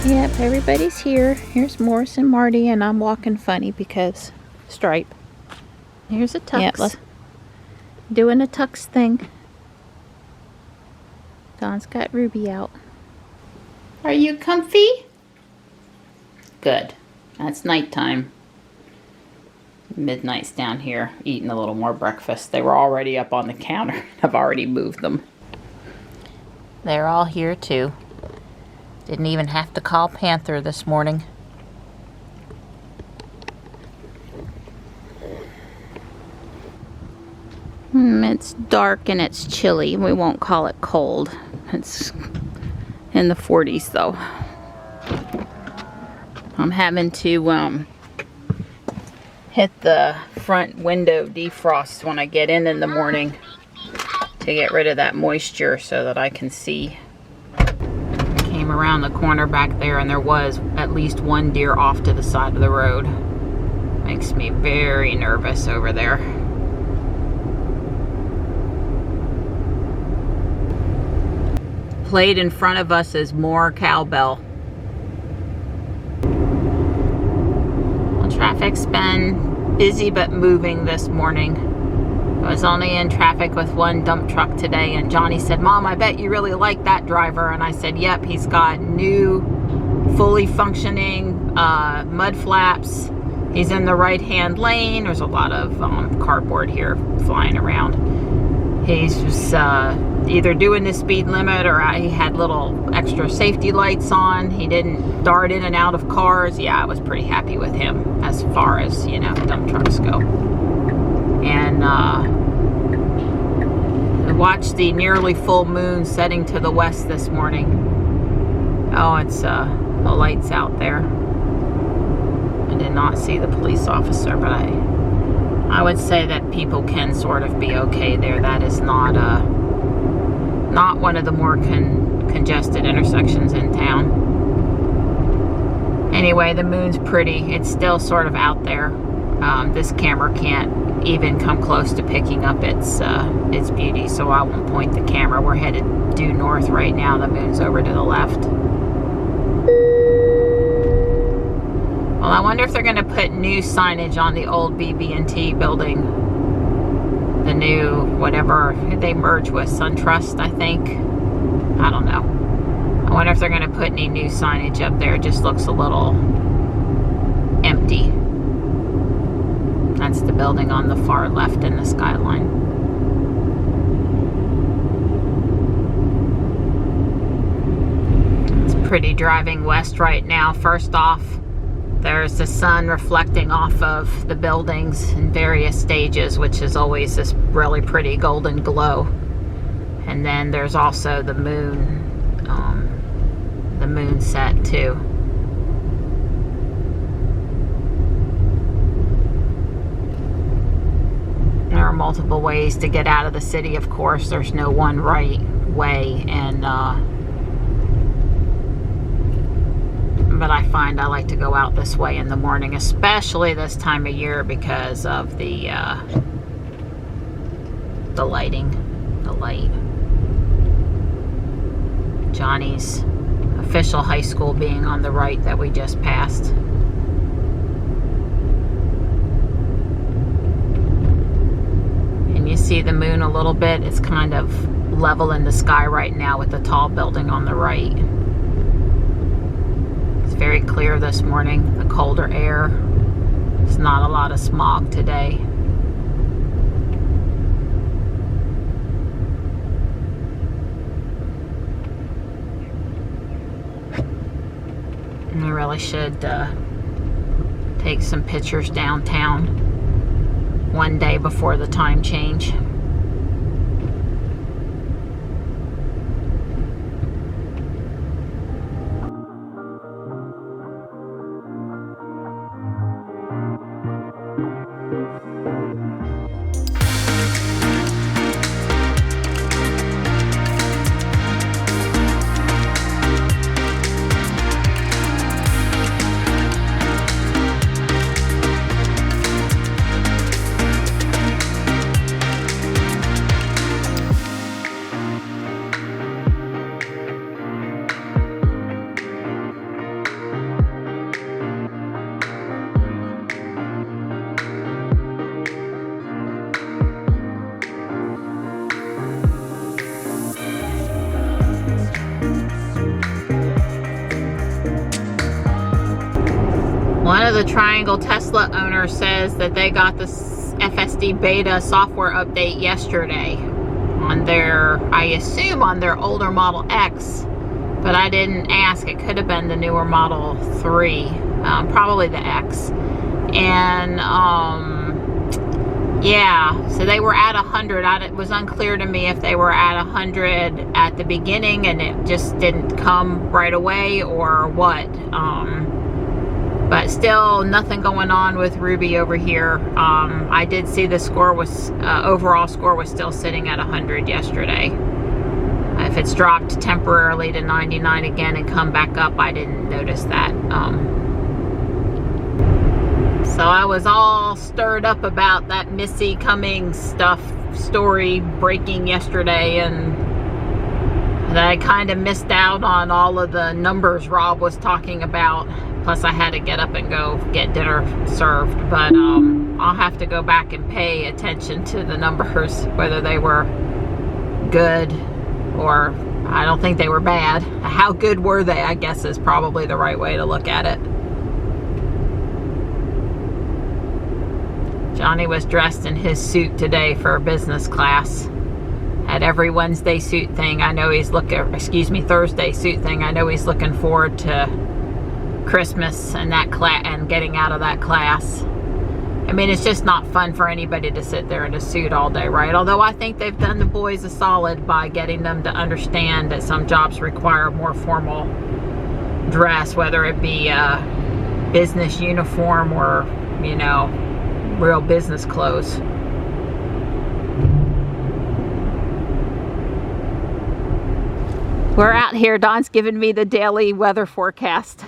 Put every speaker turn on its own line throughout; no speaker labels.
Yep, everybody's here. Here's Morris and Marty, and I'm walking funny because Stripe. Here's a tux. Yep, let's doing a tux thing. Don's got Ruby out. Are you comfy? Good. That's nighttime. Midnight's down here, eating a little more breakfast. They were already up on the counter. I've already moved them. They're all here too. Didn't even have to call Panther this morning. It's dark and it's chilly. We won't call it cold. It's in the 40s though. I'm having to hit the front window defrost when I get in the morning to get rid of that moisture so that I can see. Came around the corner back there and there was at least one deer off to the side of the road. Makes me very nervous over there. Played in front of us is more cowbell. Well, traffic's been busy but moving this morning. I was only in traffic with one dump truck today, and Johnny said, "Mom, I bet you really like that driver." And I said, "Yep, he's got new, fully functioning mud flaps. He's in the right-hand lane." There's a lot of cardboard here flying around. He's just either doing the speed limit or he had little extra safety lights on. He didn't dart in and out of cars. Yeah, I was pretty happy with him as far as, you know, dump trucks go. And I watched the nearly full moon setting to the west this morning. Oh, it's the lights out there. I did not see the police officer, but I would say that people can sort of be okay there. That is not one of the more congested intersections in town. Anyway, the moon's pretty. It's still sort of out there. This camera can't even come close to picking up its beauty, so I won't point the camera. We're headed due north right now. The moon's over to the left. Well, I wonder if they're going to put new signage on the old BB&T building. The new, whatever they merge with, SunTrust, I think. I don't know. I wonder if they're going to put any new signage up there. It just looks a little empty. That's the building on the far left in the skyline. It's pretty driving west right now. First off, there's the sun reflecting off of the buildings in various stages, which is always this really pretty golden glow. And then there's also the moon set too. There are multiple ways to get out of the city, of course. There's no one right way, and but I find I like to go out this way in the morning, especially this time of year because of the lighting, the light. Johnny's official high school being on the right that we just passed. And you see the moon a little bit. It's kind of level in the sky right now with the tall building on the right. It's very clear this morning, the colder air. There's not a lot of smog today. And I really should take some pictures downtown one day before the time change. One of the Triangle Tesla owners says that they got the FSD beta software update yesterday on their, I assume on their older Model X, but I didn't ask. It could have been the newer Model 3, probably the X. And yeah, so they were at 100. It was unclear to me if they were at 100 at the beginning and it just didn't come right away or what. But still nothing going on with Ruby over here. I did see the score was, overall score was still sitting at 100 yesterday. If it's dropped temporarily to 99 again and come back up, I didn't notice that. So I was all stirred up about that Missy Cummings story breaking yesterday, and that I kind of missed out on all of the numbers Rob was talking about. Plus I had to get up and go get dinner served, but I'll have to go back and pay attention to the numbers, whether they were good or I don't think they were bad. How good were they, I guess, is probably the right way to look at it. Johnny was dressed in his suit today for business class. At every Wednesday suit thing, I know he's Thursday suit thing, I know he's looking forward to Christmas and that and getting out of that class. I mean, it's just not fun for anybody to sit there in a suit all day, right? Although I think they've done the boys a solid by getting them to understand that some jobs require more formal dress, whether it be a business uniform or, you know, real business clothes. We're out here. Don's giving me the daily weather forecast.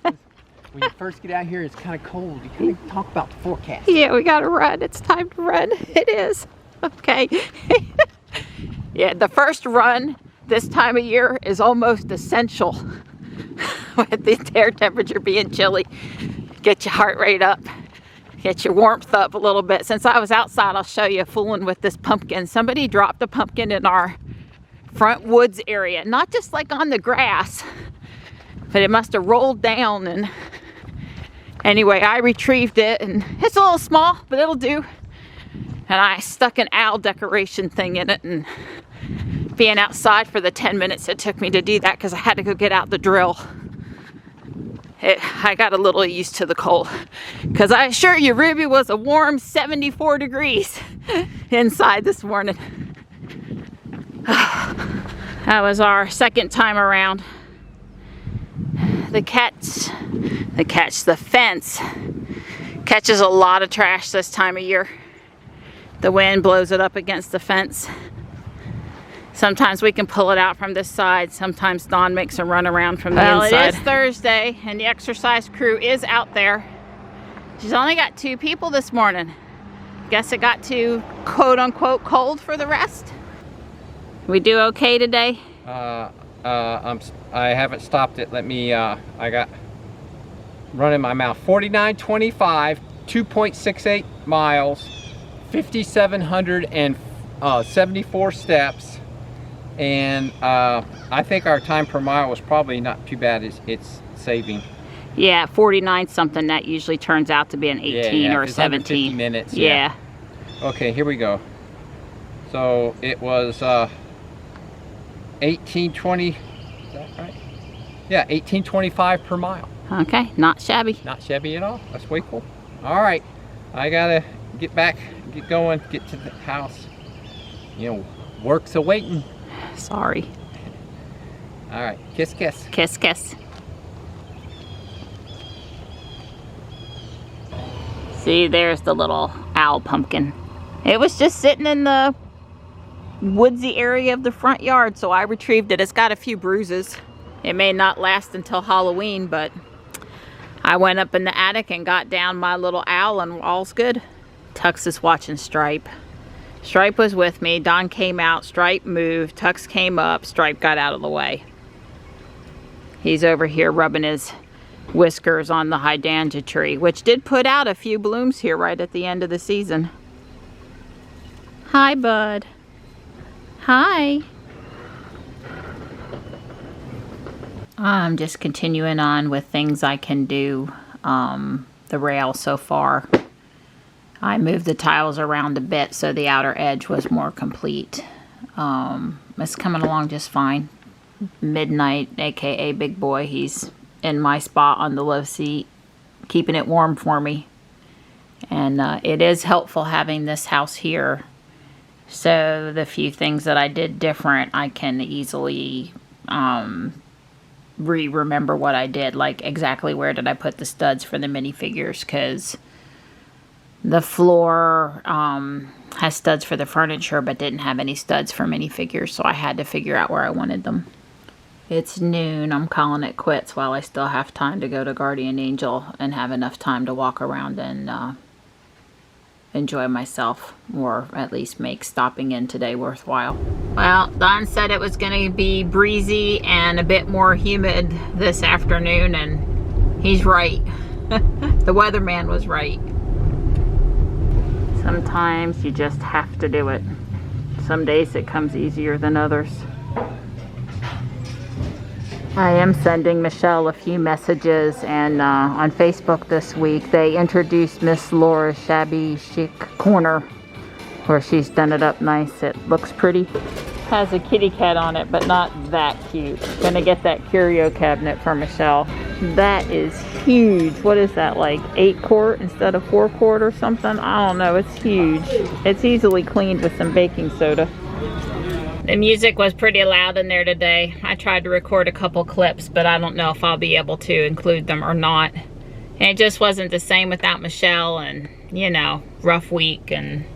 When you first get out here, it's kind of cold. You kind of talk about the forecast.
Yeah, we gotta run. It's time to run. It is. Okay. Yeah, the first run this time of year is almost essential. With the air temperature being chilly. Get your heart rate up. Get your warmth up a little bit. Since I was outside, I'll show you fooling with this pumpkin. Somebody dropped a pumpkin in our front woods area. Not just like on the grass, but it must have rolled down. And anyway, I retrieved it, and it's a little small, but it'll do. And I stuck an owl decoration thing in it, and being outside for the 10 minutes it took me to do that because I had to go get out the drill. I got a little used to the cold, because I assure you, Ruby was a warm 74 degrees inside this morning. That was our second time around. The fence catches a lot of trash this time of year. The wind blows it up against the fence. Sometimes we can pull it out from this side. Sometimes Dawn makes a run around from the inside. Well, it is Thursday, and the exercise crew is out there. She's only got 2 people this morning. Guess it got too quote-unquote cold for the rest. We do okay today?
I haven't stopped it. Let me, I got running my mouth. 49.25, 2.68 miles, 5,774 steps. And I think our time per mile was probably not too bad. It's saving.
Yeah, 49 something. That usually turns out to be an 18 or a 17.
50 minutes.
Yeah.
Okay, here we go. So it was 1820. Is that right? Yeah, 1825 per mile.
Okay, not shabby.
Not shabby at all. That's way cool. All right, I gotta get back, get going, get to the house. You know, work's awaiting.
Sorry.
All right, kiss, kiss.
Kiss, kiss. See, there's the little owl pumpkin. It was just sitting in the woodsy area of the front yard, so I retrieved it. It's got a few bruises. It may not last until Halloween, but I went up in the attic and got down my little owl and all's good. Tux is watching Stripe. Stripe was with me. Don came out, Stripe moved, Tux came up, Stripe got out of the way. He's over here rubbing his whiskers on the hydrangea tree, which did put out a few blooms here right at the end of the season. Hi, bud. Hi. I'm just continuing on with things I can do. The rail so far. I moved the tiles around a bit so the outer edge was more complete. It's coming along just fine. Midnight, aka Big Boy, he's in my spot on the love seat, keeping it warm for me. And it is helpful having this house here. So the few things that I did different, I can easily remember what I did, like exactly where did I put the studs for the minifigures, because the floor has studs for the furniture but didn't have any studs for minifigures, so I had to figure out where I wanted them. It's noon. I'm calling it quits while I still have time to go to Guardian Angel and have enough time to walk around and enjoy myself, or at least make stopping in today worthwhile. Well, Don said it was going to be breezy and a bit more humid this afternoon, and he's right. The weatherman was right. Sometimes you just have to do it. Some days it comes easier than others. I am sending Michelle a few messages, and on Facebook this week they introduced Miss Laura's Shabby Chic Corner, where she's done it up nice. It looks pretty. Has a kitty cat on it, but not that cute. Gonna get that curio cabinet for Michelle. That is huge. What is that, like 8 quart instead of 4 quart or something? I don't know, it's huge. It's easily cleaned with some baking soda. The music was pretty loud in there today. I tried to record a couple clips, but I don't know if I'll be able to include them or not. And it just wasn't the same without Michelle, and, you know, rough week, and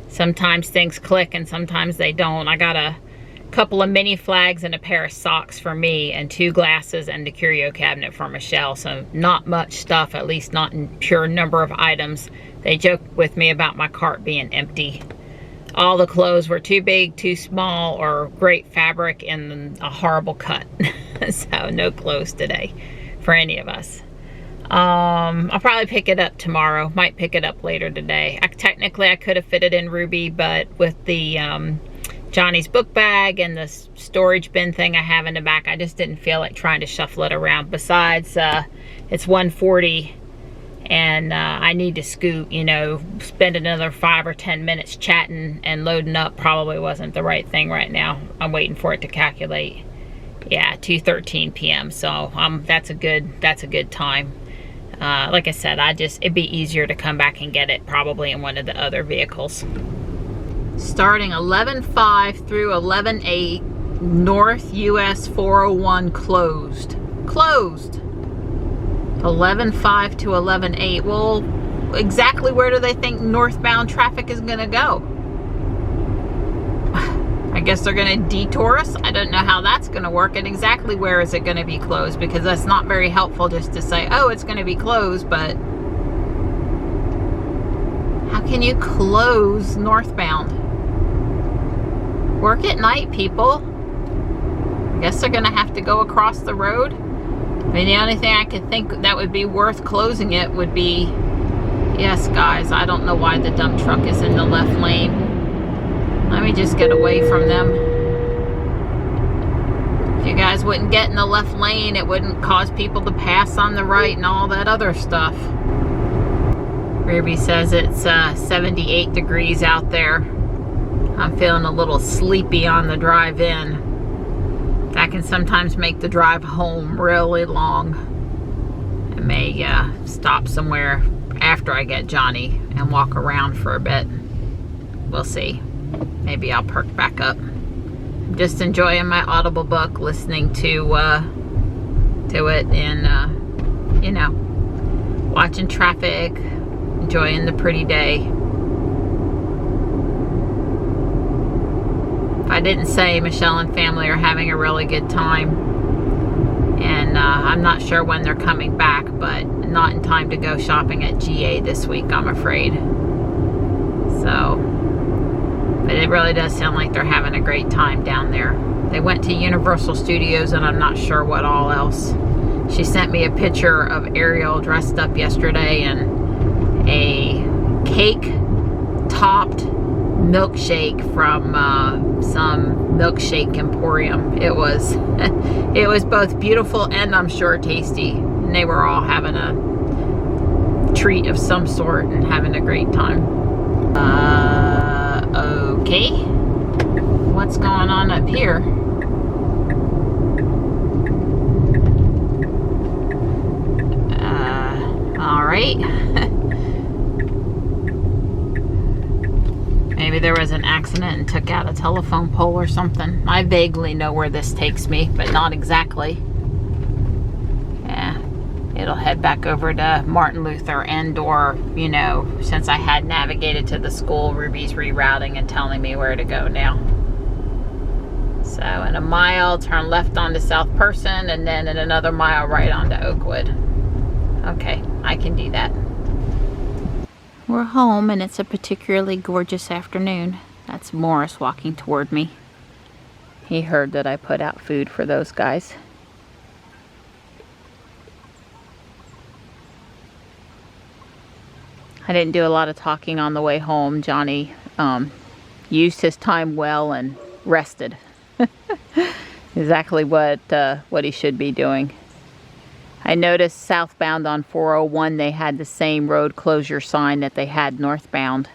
sometimes things click and sometimes they don't. I got a couple of mini flags and a pair of socks for me, and 2 glasses and the curio cabinet for Michelle. So not much stuff, at least not in pure number of items. They joked with me about my cart being empty. All the clothes were too big, too small, or great fabric and a horrible cut. So no clothes today for any of us. I'll probably pick it up tomorrow. Might pick it up later today. Technically I could have fit it in Ruby, but with the Johnny's book bag and the storage bin thing I have in the back, I just didn't feel like trying to shuffle it around. Besides, it's 1:40. And I need to scoot, you know, spend another 5 or 10 minutes chatting and loading up probably wasn't the right thing right now. I'm waiting for it to calculate. Yeah, 2:13 p.m. So that's a good time. Like I said, it'd be easier to come back and get it probably in one of the other vehicles. Starting 11:5 through 11:8, North US 401 closed. Closed. 11:5 to 11:8. Well, exactly where do they think northbound traffic is going to go? I guess they're going to detour us. I don't know how that's going to work. And exactly where is it going to be closed? Because that's not very helpful just to say, oh, it's going to be closed, but how can you close northbound? Work at night, people. I guess they're going to have to go across the road. I mean, the only thing I could think that would be worth closing it would be, yes, guys, I don't know why the dump truck is in the left lane. Let me just get away from them. If you guys wouldn't get in the left lane, it wouldn't cause people to pass on the right and all that other stuff. Ruby says it's 78 degrees out there. I'm feeling a little sleepy on the drive in. That can sometimes make the drive home really long. probably stop somewhere after I get Johnny and walk around for a bit. We'll see. Maybe I'll perk back up. I'm just enjoying my Audible book, listening to it, and you know, watching traffic, enjoying the pretty day. If I didn't say, Michelle and family are having a really good time. And I'm not sure when they're coming back, but not in time to go shopping at GA this week, I'm afraid. So, but it really does sound like they're having a great time down there. They went to Universal Studios, and I'm not sure what all else. She sent me a picture of Ariel dressed up yesterday in a cake-topped milkshake from some milkshake emporium. It was it was both beautiful and I'm sure tasty, and they were all having a treat of some sort and having a great time. Okay, what's going on up here? All right. Maybe there was an accident and took out a telephone pole or something. I vaguely know where this takes me, but not exactly. Yeah, it'll head back over to Martin Luther and or, you know, since I had navigated to the school, Ruby's rerouting and telling me where to go now. So in a mile, turn left onto South Person, and then in another mile right onto Oakwood. Okay, I can do that. We're home, and it's a particularly gorgeous afternoon. That's Morris walking toward me. He heard that I put out food for those guys. I didn't do a lot of talking on the way home. Johnny used his time well and rested. Exactly what he should be doing. I noticed southbound on 401 they had the same road closure sign that they had northbound.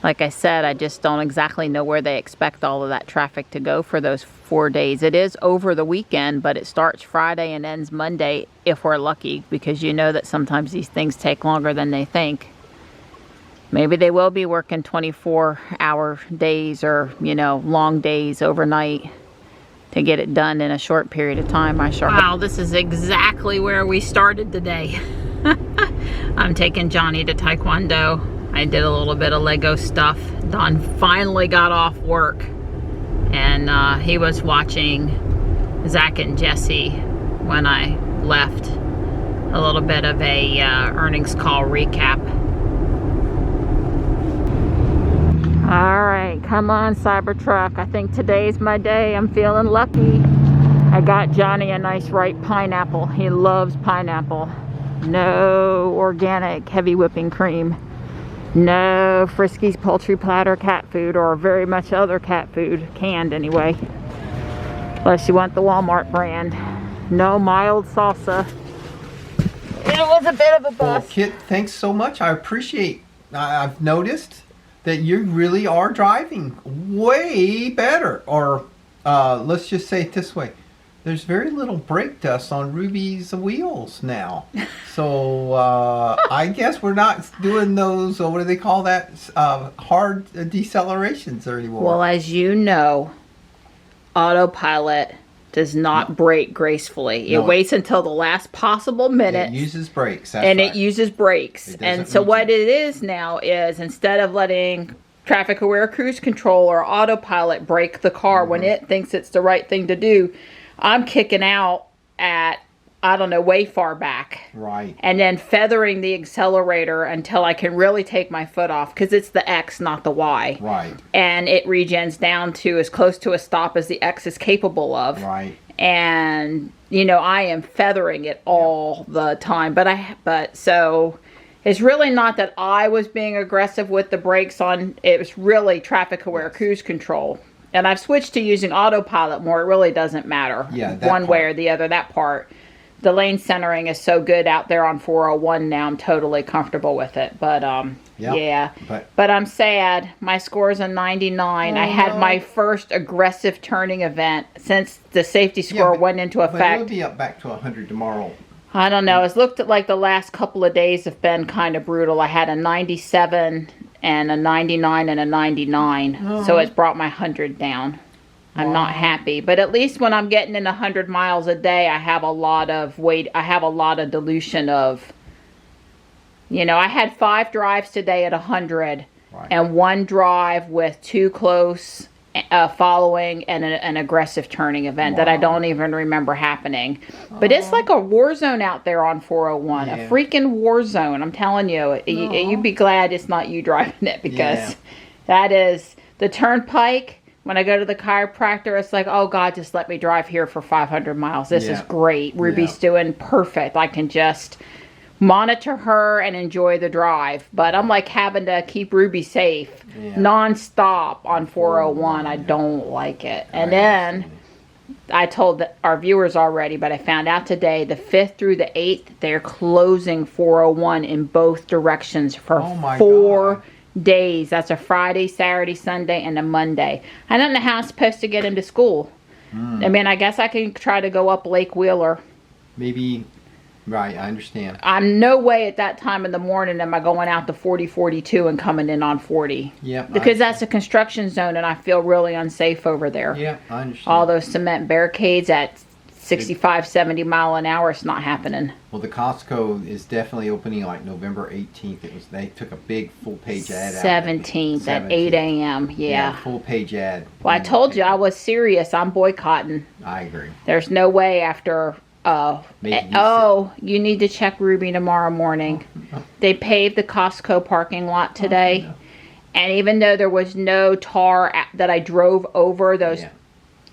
Like I said, I just don't exactly know where they expect all of that traffic to go for those 4 days. It is over the weekend, but it starts Friday and ends Monday if we're lucky, because you know that sometimes these things take longer than they think. Maybe they will be working 24-hour days or, you know, long days overnight to get it done in a short period of time. Wow, this is exactly where we started today. I'm taking Johnny to Taekwondo. I did a little bit of Lego stuff. Don finally got off work, and he was watching Zach and Jesse when I left. A little bit of a earnings call recap. All right, come on, Cybertruck. I think today's my day. I'm feeling lucky. I got Johnny a nice ripe pineapple. He loves pineapple. No organic heavy whipping cream. No Friskies poultry platter cat food, or very much other cat food, canned anyway. Unless you want the Walmart brand. No mild salsa. It was a bit of a bust.
Well, Kit, thanks so much. I appreciate. I've noticed that you really are driving way better. Or let's just say it this way. There's very little brake dust on Ruby's wheels now. So I guess we're not doing those, what do they call that, hard decelerations anymore.
Well, as you know, autopilot does not brake gracefully. It waits until the last possible minute.
It uses brakes.
It uses brakes. And so what it is now is, instead of letting traffic aware cruise control or autopilot brake the car when it thinks it's the right thing to do, I'm kicking out at, I don't know, way far back.
Right.
And then feathering the accelerator until I can really take my foot off, because it's the X, not the Y.
Right.
And it regens down to as close to a stop as the X is capable of.
Right.
And, you know, I am feathering it all the time. But so it's really not that I was being aggressive with the brakes on. It was really traffic aware cruise control. And I've switched to using autopilot more. It really doesn't matter one way or the other, that part. The lane centering is so good out there on 401 now. I'm totally comfortable with it. But, yeah. But I'm sad. My score's a 99. I had my first aggressive turning event since the safety score went into effect.
But it'll be up back to 100 tomorrow.
I don't know. It's looked at like the last couple of days have been kind of brutal. I had a 97 and a 99 and a 99. So it's brought my 100 down. I'm not happy, but at least when I'm getting in 100 miles a day, I have a lot of weight. I have a lot of dilution of, you know, I had 5 drives today at 100 and 1 drive with 2 close following and an aggressive turning event that I don't even remember happening. But it's like a war zone out there on 401, a freaking war zone. I'm telling you, you'd be glad it's not you driving it, because that is the turnpike. When I go to the chiropractor, it's like, oh God, just let me drive here for 500 miles. This is great. Ruby's doing perfect. I can just monitor her and enjoy the drive. But I'm like having to keep Ruby safe non-stop on 401. I don't like it. And then I told our viewers already, but I found out today, the 5th through the 8th, they're closing 401 in both directions for 4 days. That's a Friday, Saturday, Sunday, and a Monday. I don't know how I'm supposed to get him to school. I mean, I guess I can try to go up Lake Wheeler.
Maybe, right, I understand.
I'm no way at that time in the morning am I going out to 40, 42 and coming in on 40.
Yep.
Because that's a construction zone and I feel really unsafe over there.
Yeah, I understand.
All those cement barricades at 65, 70 mile an hour, it's not happening.
Well, the Costco is definitely opening like November 18th. They took a big full page ad out.
17th at 8 a.m. Yeah.
Full page ad.
Well, I told you I was serious. I'm boycotting.
I agree.
There's no way after. You need to check Ruby tomorrow morning. They paved the Costco parking lot today. And even though there was no tar that I drove over, those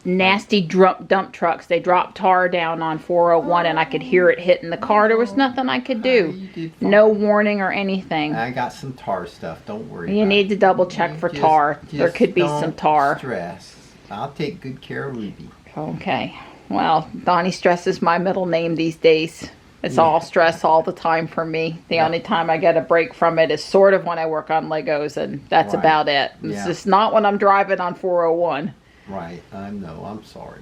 nasty dump trucks, they dropped tar down on 401 and I could hear it hitting the car. There was nothing I could do. No warning or anything.
I got some tar stuff. Don't worry.
You need to double check for tar. There could be some tar.
Stress. I'll take good care of Ruby.
Okay. Well, Donnie Stress is my middle name these days. It's all stress all the time for me. The only time I get a break from it is sort of when I work on Legos, and that's about it. It's just not when I'm driving on 401.
Right. I know. I'm sorry.